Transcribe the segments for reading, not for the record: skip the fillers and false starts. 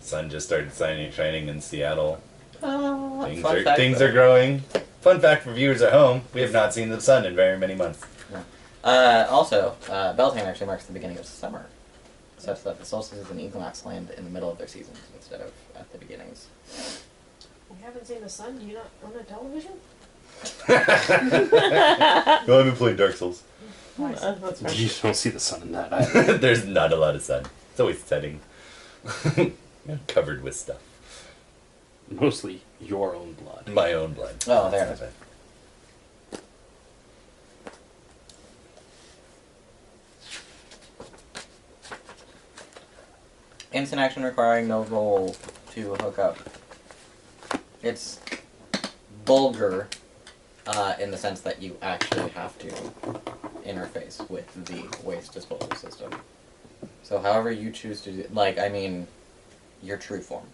Sun just started shining in Seattle. Things are growing. Fun fact for viewers at home, we have not seen the sun in very many months. Yeah. Also, Beltane actually marks the beginning of summer, such that the solstices and equinox land in the middle of their seasons instead of at the beginnings. You haven't seen the sun? Do you not own a television? No, I haven't played Dark Souls. That's right. You don't see the sun in that either. There's not a lot of sun. It's always setting. Covered with stuff. Mostly your own blood. My own blood. Oh, there it is. Instant action requiring no roll to hook up. It's vulgar in the sense that you actually have to interface with the waste disposal system. So however you choose to do, like, I mean, your true form.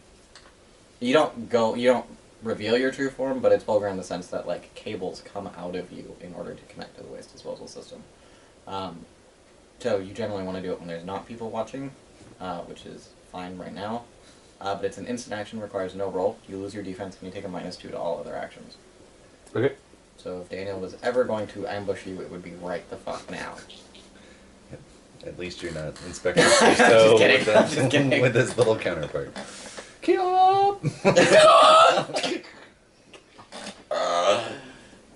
You don't reveal your true form, but it's vulgar in the sense that, like, cables come out of you in order to connect to the waste disposal system. So you generally want to do it when there's not people watching, which is fine right now. But it's an instant action, requires no roll. You lose your defense and you take a -2 to all other actions. Okay. So if Daniel was ever going to ambush you, it would be right the fuck now. At least you're not Inspector Just Clouseau kidding. Just kidding. with his little counterpart.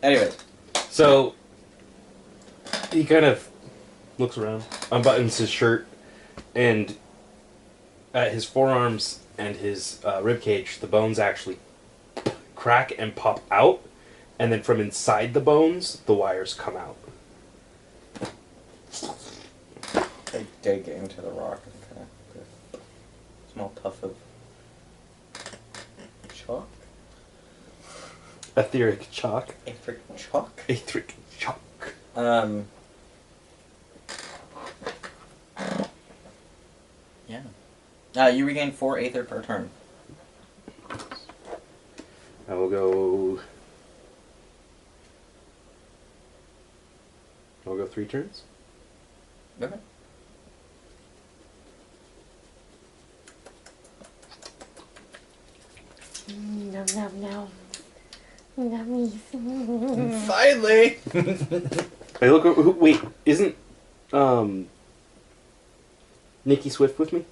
Anyways. So, he kind of looks around, unbuttons his shirt, and at his forearms and his ribcage, the bones actually crack and pop out, and then from inside the bones, the wires come out. They dig into the rock and kind of a small puff of chalk. Etheric chalk. Etheric chalk? Etheric chalk. Yeah. You regain 4 aether per turn. I will go... I'll go 3 turns. Okay. No, no, no. Nummies. Finally! Hey, look, wait, isn't, Nikki Swift with me?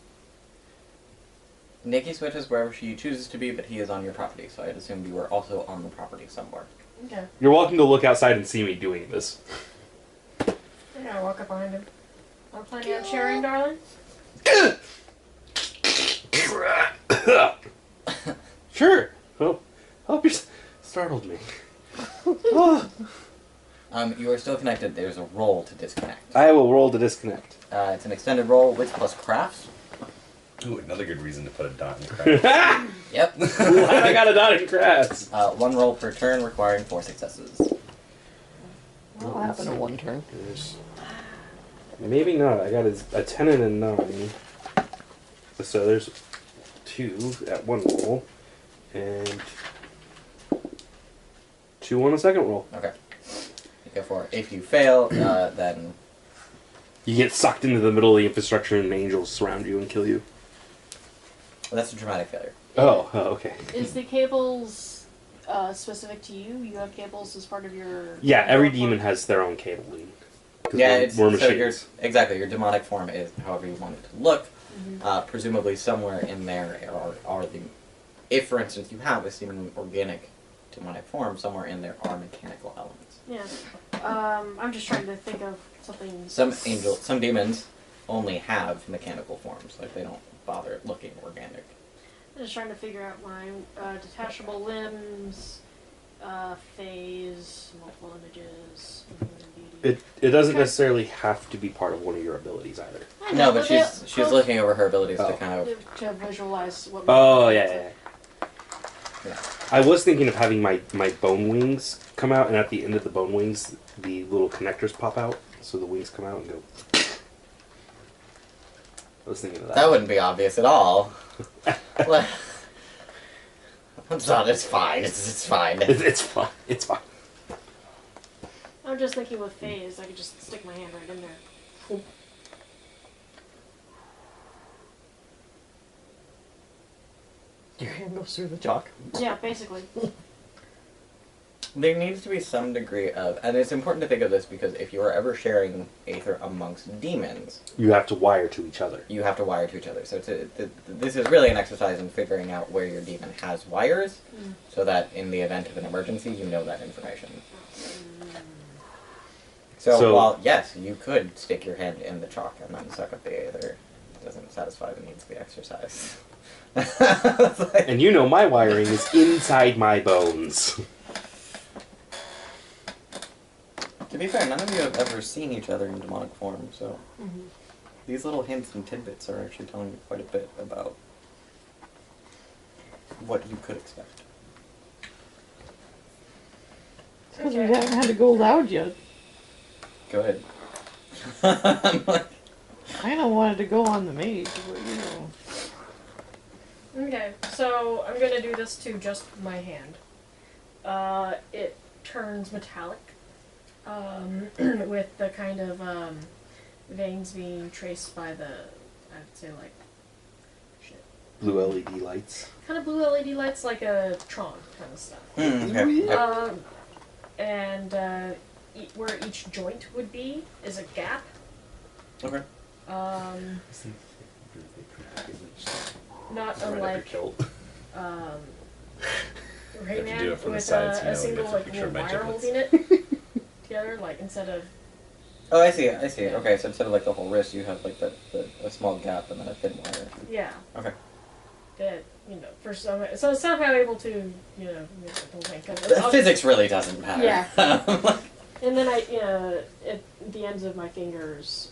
Nikki Swift is wherever she chooses to be, but he is on your property, so I'd assume you were also on the property somewhere. Okay. You're welcome to look outside and see me doing this. I gotta walk up behind him. I'm planning on sharing, darling. Sure. Oh, hope you startled me. Oh. You are still connected. There's a roll to disconnect. I will roll to disconnect. It's an extended roll, wits plus crafts. Ooh, another good reason to put a dot in the crack. Yep. I got a dot in crafts. 1 roll per turn, requiring 4 successes. What'll happen in 1 turn? Maybe not. I got a 10 and a 9. So there's 2 at 1 roll. And 2 on a second roll. Okay. Therefore, if you fail, then... You get sucked into the middle of the infrastructure and angels surround you and kill you. Well, that's a dramatic failure. Oh, okay. Is the cables specific to you? You have cables as part of your... Yeah, every demon has their own cabling. Yeah, we're so machines. exactly, your demonic form is however you want it to look. Presumably somewhere in there are the... If, for instance, you have a seemingly organic demonic form, somewhere in there are mechanical elements. Yeah. I'm just trying to think of something... Some demons only have mechanical forms, like they don't bother looking organic. I'm just trying to figure out my detachable limbs, phase, multiple images, beauty. It doesn't necessarily have to be part of one of your abilities either. No, but she's looking over her abilities to kind of... To visualize what... Oh, yeah. I was thinking of having my bone wings come out, and at the end of the bone wings, the little connectors pop out, so the wings come out and go... I was thinking of that. That wouldn't be obvious at all. It's not, it's fine. It's fine. It's fine. It's fine. I'm just thinking with phase, I could just stick my hand right in there. Your hand goes through the chalk. Yeah, basically. There needs to be some degree of, and it's important to think of this because if you are ever sharing aether amongst demons, You have to wire to each other. you have to wire to each other. So this is really an exercise in figuring out where your demon has wires, so that in the event of an emergency, you know that information. So while, yes, you could stick your hand in the chalk and then suck up the aether, it doesn't satisfy the needs of the exercise. It's like- And you know my wiring is inside my bones. To be fair, none of you have ever seen each other in demonic form, so these little hints and tidbits are actually telling you quite a bit about what you could expect. Because we haven't had to go loud yet. Go ahead. I'm like, I kind of wanted to go on the mage, but you know. Okay, so I'm gonna do this to just my hand. It turns metallic, with the kind of veins being traced by the, I'd say like, shit, Blue LED lights. kind of blue LED lights, like a Tron kind of stuff. okay. Yep. And where each joint would be is a gap. Okay. Not Right up your unlike kilt. Rayman to do it from the with sides, you know, a single we have to like picture little my wire giblets. holding it together, like instead of Oh, I see. Okay, so instead of like the whole wrist, you have like a small gap and then a thin wire. yeah. Okay. That for some so somehow able to use the whole thing. 'Cause The physics really doesn't matter. Yeah. And then at the ends of my fingers,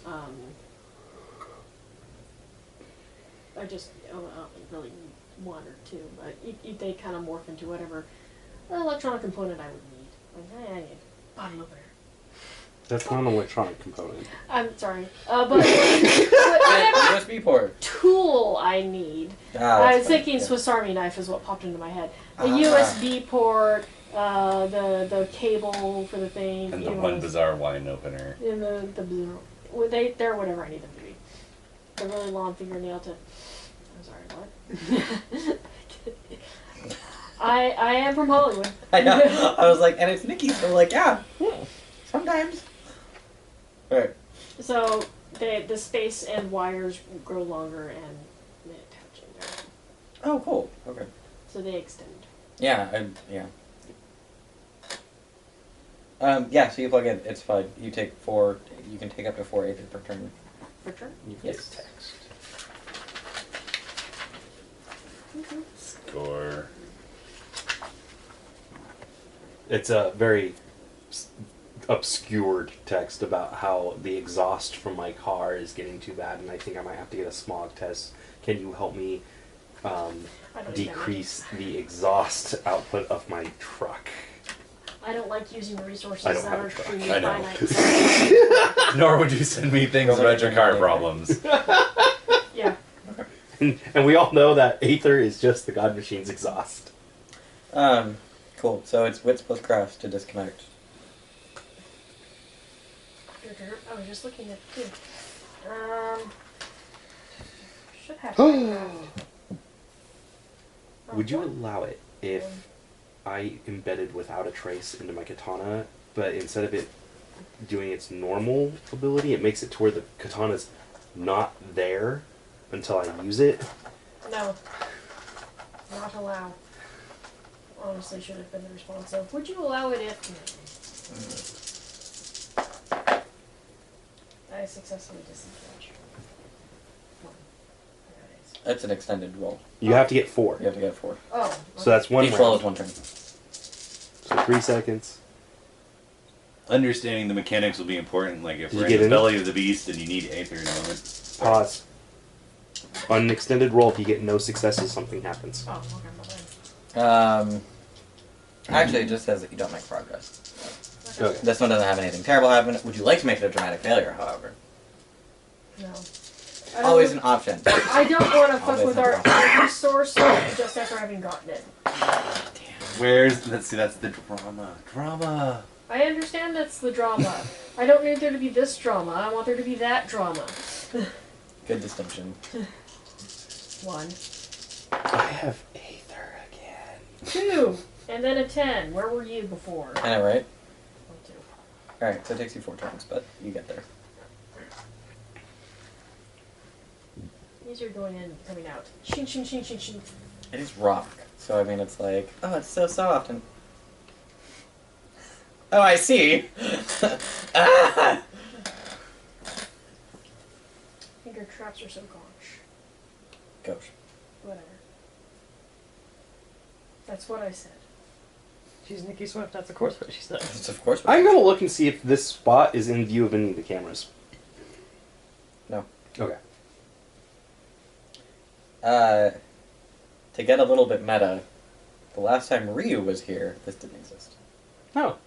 I just don't really need one or two, but they kind of morph into whatever electronic component I would need. Like, I need a bottle opener. That's not an electronic component. I'm sorry, but whatever USB port. tool I need. I was thinking Swiss Army knife is what popped into my head. A USB port, the cable for the thing, And the one bizarre wine opener. and the well, they're whatever I need them to be. The really long fingernail to. I'm sorry, what? I am from Hollywood. I know. I was like, and it's Nikki, so like, yeah, sometimes. Alright. So the space and wires grow longer and they attach in there, Oh, cool. Okay. so they extend. Yeah, yeah, so you plug in, it's fine. You can take up to 4 aether per turn. For turn. You Yes. get text. Score. It's a very obscured text about how the exhaust from my car is getting too bad and I think I might have to get a smog test. Can you help me I don't decrease the exhaust output of my truck? I don't like using resources I don't that have are a truck. extremely I know. finite. Nor would you send me things about your car problems. Yeah. And we all know that Aether is just the God Machine's exhaust. Cool. So it's wits plus crafts to disconnect. I was just looking at two. Should have. Would you allow it if I embedded without a trace into my katana, but instead of it doing its normal ability, it makes it to where the katana's not there until I use it? No. Not allow. Honestly, should have been the response of, would you allow it if... I successfully disengage. That's an extended roll. You have to get 4. You have to get 4. Oh. So that's one Each roll is round. 1 turn. So 3 seconds. Understanding the mechanics will be important. Like if Did we're you in get the any? belly of the beast and you need aether in a moment. Pause. On an extended roll, if you get no successes, something happens. Oh, okay, my bad. Actually, it just says that you don't make progress. Okay. This one doesn't have anything terrible happen. Would you like to make it a dramatic failure, however? No. Always an option. I don't want to fuck Always with an our option. energy source just after having gotten it. Where's that's the drama. I understand that's the drama. I don't need there to be this drama. I want there to be that drama. Good distinction. One. I have Aether. 2, and then a 10. Where were you before? I know, right? 2. Alright, so it takes you 4 turns, but you get there. These are going in and coming out. Shing, shing, shing, shing, shing. It is rock, so I mean, it's like, oh, it's so soft and. Oh, I see. Ah! Finger traps are so gosh. Gosh. Whatever. That's what I said. She's Nikki Swift, that's of course what she said. It's of course. What I'm gonna look and see if this spot is in view of any of the cameras. No. Okay. To get a little bit meta, the last time Ryu was here, this didn't exist. Oh.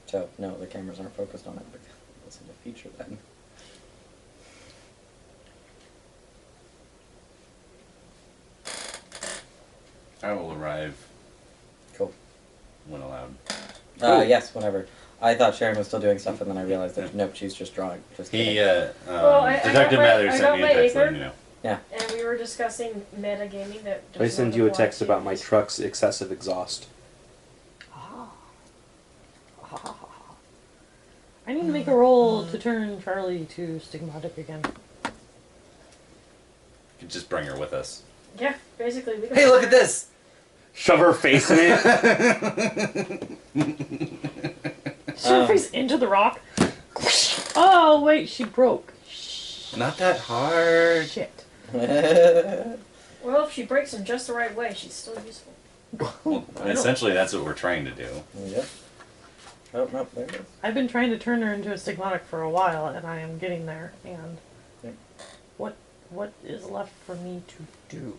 So, no, the cameras aren't focused on it, but it's a feature then. I will arrive Cool. when allowed. Cool. Yes, whenever. I thought Sharon was still doing stuff, and then I realized that, nope, she's just drawing. Just He, kidding. I Detective got Mathers my sent me a text Aether. letting me know. And we were discussing metagaming that. I does send not you a apply text to about my this. truck's excessive exhaust. I need to make a roll to turn Charlie to stigmatic again. You could just bring her with us. Yeah, basically. We Hey, look at this! Shove her face in it. Shove her face into the rock. Oh, wait, she broke. Not that hard. Shit. Well, if she breaks in just the right way, she's still useful. Well, essentially, that's what we're trying to do. Yep. Oh, no, there it is. I've been trying to turn her into a stigmatic for a while, and I am getting there. And Yep. what is left for me to do?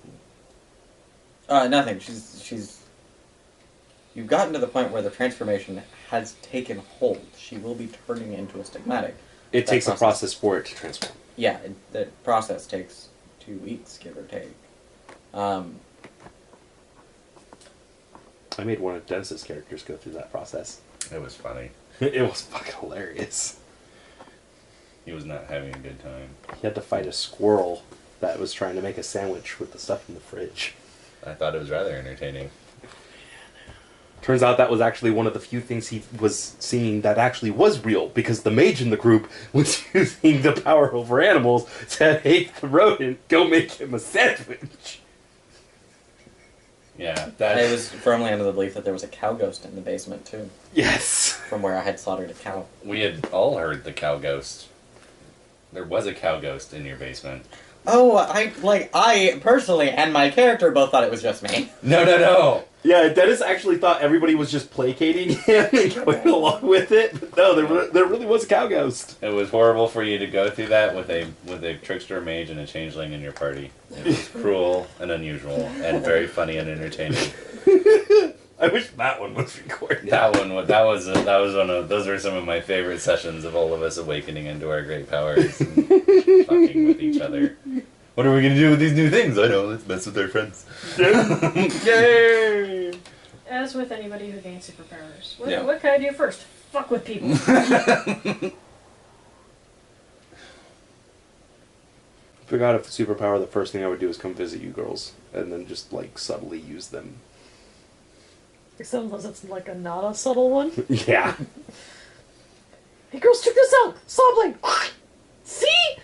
Nothing. She's. You've gotten to the point where the transformation has taken hold. She will be turning into a stigmatic. It That takes a process. process for it to transform. Yeah, the process takes 2 weeks, give or take. I made one of Dennis's characters go through that process. It was funny. It was fucking hilarious. He was not having a good time. He had to fight a squirrel that was trying to make a sandwich with the stuff in the fridge. I thought it was rather entertaining. Turns out that was actually one of the few things he was seeing that actually was real, because the mage in the group was using the power over animals to hate the rodent, go make him a sandwich. Yeah, I that was firmly under the belief that there was a cow ghost in the basement, too. Yes. From where I had slaughtered a cow. we had all heard the cow ghost. There was a cow ghost in your basement. Oh, I personally and my character both thought it was just me. No. Yeah, Dennis actually thought everybody was just placating him and going along with it, but no, there really was a cow ghost. It was horrible for you to go through that with a trickster mage and a changeling in your party. It was cruel and unusual and very funny and entertaining. I wish that one was recorded. That was one of those were some of my favorite sessions of all of us awakening into our great powers and fucking with each other. What are we gonna do with these new things? I know, let's mess with our friends. Yay! As with anybody who gains superpowers. Yeah. What can I do first? Fuck with people. If I got a superpower, the first thing I would do is come visit you girls, and then just, like, subtly use them. Except unless it's like a not a subtle one. Yeah. Hey girls, check this out! Saw blade! See?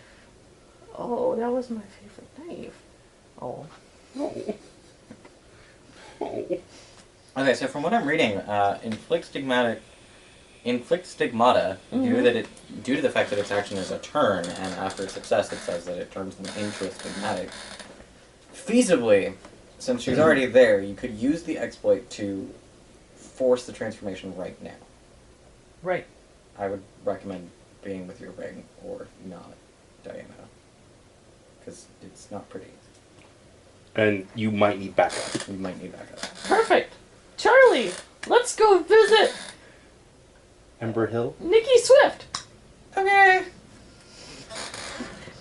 Oh, that was my favorite knife. Oh. Oh. Oh. Okay, so from what I'm reading, inflict stigmata, due to the fact that its action is a turn, and after success it says that it turns them into a stigmatic. Feasibly, since she's already there, you could use the exploit to force the transformation right now. Right. I would recommend being with your ring, or not, Diana. Because it's not pretty. And you might need backup. You might need backup. Perfect. Charlie, let's go visit Ember Hill? Nikki Swift. Okay!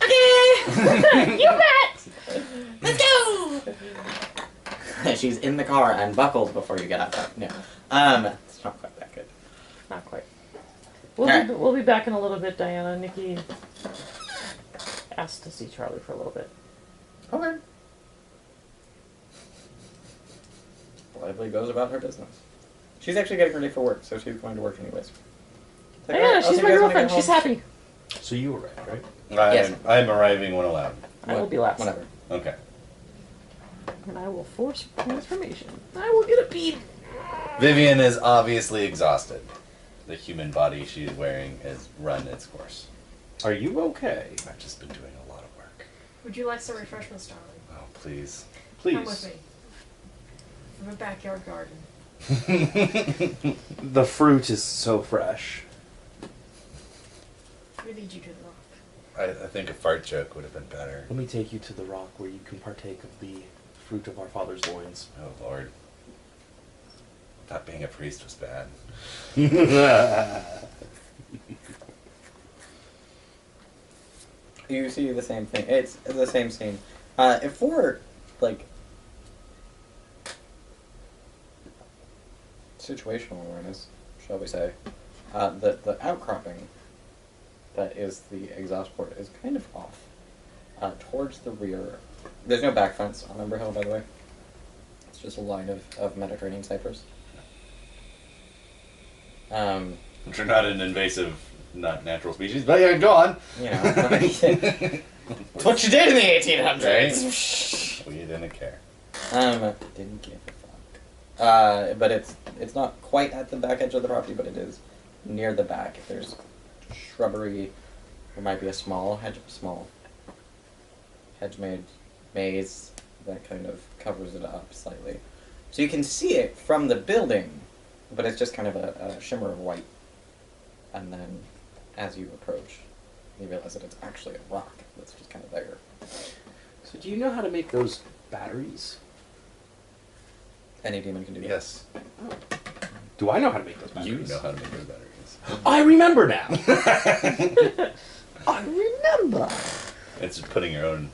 Okay. You bet. Let's go! She's in the car and buckled before you get out. No. It's not quite that good. Not quite. Alright. We'll be back in a little bit, Diana. Nikki asked to see Charlie for a little bit. Okay. quietly goes about her business. She's actually getting ready for work, so she's going to work anyways. It's like, Yeah, "Alright, I'll she's see my you guys when I girlfriend. get She's home." happy. So you were right, right? Yes. I'm arriving when allowed. I will be last. Whenever. Okay. And I will force transformation. I will get a bead. Vivian is obviously exhausted. The human body she's wearing has run its course. Are you okay? I've just been doing a lot of work. Would you like some refreshments, darling? Oh, please. Come with Please. me. From a backyard garden. The fruit is so fresh. We lead you to the rock. I think a fart joke would have been better. Let me take you to the rock where you can partake of the fruit of our father's loins. Oh, Lord. I thought being a priest was bad. You see the same thing. It's the same scene. For, like, situational awareness, shall we say, the outcropping that is the exhaust port is kind of off. Towards the rear, there's no back fence on Umber Hill, by the way. It's just a line of Mediterranean cypress. Which are not an invasive, not natural species, but yeah, go on. You know, it's what you did in the 1800s. We didn't care. Didn't give a fuck. But it's not quite at the back edge of the property, but it is near the back. There's shrubbery. There might be a small hedge-made maze that kind of covers it up slightly. So you can see it from the building, but it's just kind of a shimmer of white. And then, as you approach, you realize that it's actually a rock that's just kind of there. So do you know how to make those batteries? Any demon can do that. Yes. Do I know how to make those You batteries? know how to make those batteries. I remember now! I remember. It's just putting your own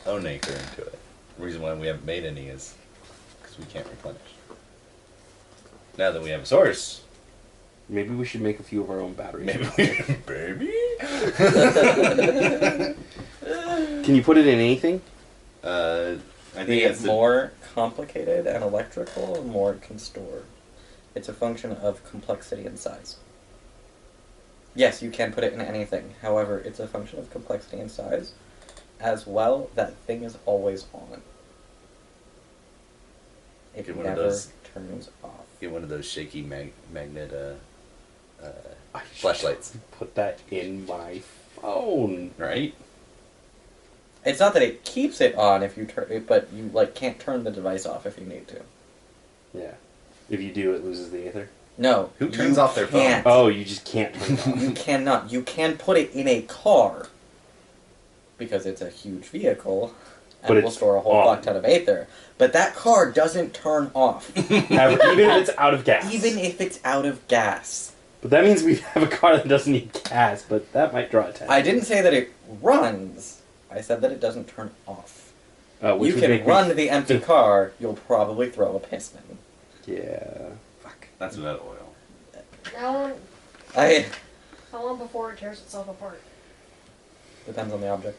anchor into it. The reason why we haven't made any is because we can't replenish. Now that we have a source, Maybe we should make a few of our own batteries. maybe we... Baby? Can you put it in anything? I think The it's more complicated and electrical, the more it can store. It's a function of complexity and size. Yes, you can put it in anything. However, it's a function of complexity and size. As well, that thing is always on. It Get one of never those- turns off. Get one of those shaky magnet I should flashlights, put that in my phone. right? It's not that it keeps it on if you turn it, but you can't turn the device off if you need to. Yeah. If you do, it loses the ether. No. Who turns you off their phone? can't. Oh, you just can't turn it You off. cannot. You can put it in a car because it's a huge vehicle and But will it's store a whole on. fuck ton of ether. But that car doesn't turn off, Ever, even if it's out of gas. even if it's out of gas. But that means we have a car that doesn't need gas, but that might draw attention. I didn't say that it runs. I said that it doesn't turn off. Which You would can make me- run the empty car. You'll probably throw a piston. Yeah. Fuck. That's without oil. How long before it tears itself apart? Depends on the object.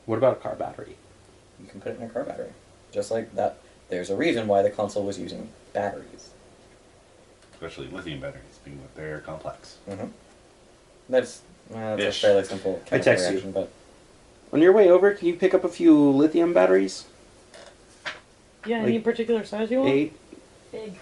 What about a car battery? You can put it in a car battery. Just like that. There's a reason why the console was using batteries. Especially lithium batteries, being that they're complex. Mm-hmm. That's a Ish. fairly simple I chemical text you. reaction, but On your way over, can you pick up a few lithium batteries? Yeah, Like any particular size you want? 8, Big. big.